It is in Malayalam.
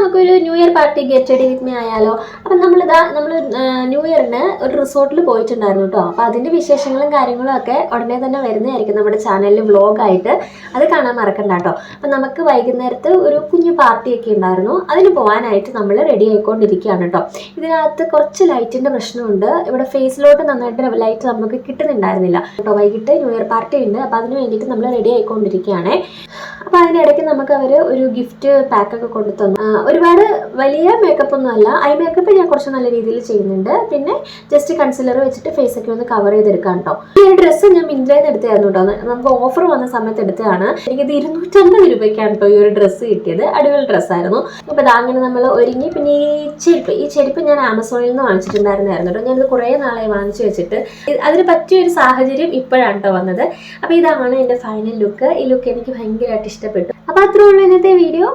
നമുക്കൊരു new year party get ready with me ആയാലോ? അപ്പം നമ്മൾ ന്യൂ ഇയറിന് ഒരു റിസോർട്ടിൽ പോയിട്ടുണ്ടായിരുന്നു കേട്ടോ. അപ്പോൾ അതിൻ്റെ വിശേഷങ്ങളും കാര്യങ്ങളും ഒക്കെ ഉടനെ തന്നെ വരുന്നതായിരിക്കും നമ്മുടെ ചാനലിൽ വ്ളോഗായിട്ട്. അത് കാണാൻ മറക്കണ്ട കേട്ടോ. അപ്പം നമുക്ക് വൈകുന്നേരത്ത് ഒരു കുഞ്ഞു പാർട്ടിയൊക്കെ ഉണ്ടായിരുന്നു. അതിന് പോകാനായിട്ട് നമ്മൾ റെഡി ആയിക്കൊണ്ടിരിക്കുകയാണ് കേട്ടോ. ഇതിനകത്ത് കുറച്ച് ലൈറ്റിൻ്റെ പ്രശ്നമുണ്ട്. ഇവിടെ ഫേസിലോട്ട് നന്നായിട്ട് ലൈറ്റ് നമുക്ക് കിട്ടുന്നുണ്ടായിരുന്നില്ല കേട്ടോ. വൈകിട്ട് ന്യൂ ഇയർ പാർട്ടി ഉണ്ട്. അപ്പോൾ അതിന് വേണ്ടിയിട്ട് നമ്മൾ റെഡി ആയിക്കൊണ്ടിരിക്കുകയാണ്. അപ്പോൾ അതിനിടയ്ക്ക് നമുക്ക് അവർ ഒരു ഗിഫ്റ്റ് പാക്കൊക്കെ കൊണ്ടു തന്നു. ഒരുപാട് വലിയ മേക്കപ്പ് ഒന്നും അല്ല. ഐ മേക്കപ്പ് ഞാൻ കുറച്ച് നല്ല രീതിയിൽ ചെയ്യുന്നുണ്ട്. പിന്നെ ജസ്റ്റ് കൺസിലർ വെച്ചിട്ട് ഫേസൊക്കെ ഒന്ന് കവർ ചെയ്തെടുക്കാം കേട്ടോ. ഈ ഒരു ഡ്രസ്സ് ഞാൻ മിന്ത്രയിൽ നിന്ന് എടുത്തായിരുന്നു കേട്ടോ. നമുക്ക് ഓഫർ വന്ന സമയത്ത് എടുത്തതാണ്. എനിക്കത് 250 രൂപയ്ക്കാണ് കേട്ടോ ഈ ഒരു ഡ്രസ്സ് കിട്ടിയത്. അടിപൊളി ഡ്രസ്സായിരുന്നു. അപ്പോൾ അങ്ങനെ നമ്മൾ ഒരുങ്ങി. പിന്നെ ഈ ചെരുപ്പ് ഞാൻ ആമസോണിൽ നിന്ന് വാങ്ങിച്ചിട്ടുണ്ടായിരുന്നായിരുന്നു കേട്ടോ. ഞാനിത് കുറേ നാളായി വാങ്ങിച്ചു വെച്ചിട്ട്. അതിന് പറ്റിയൊരു സാഹചര്യം ഇപ്പോഴാണ് കേട്ടോ വന്നത്. അപ്പോൾ ഇതാണ് എൻ്റെ ഫൈനൽ ലുക്ക്. ഈ ലുക്ക് എനിക്ക് ഭയങ്കരമായിട്ട് ഇഷ്ടപ്പെട്ടു. അപ്പോൾ അത്രേ ഉള്ളൂ ഇന്നത്തെ വീഡിയോ.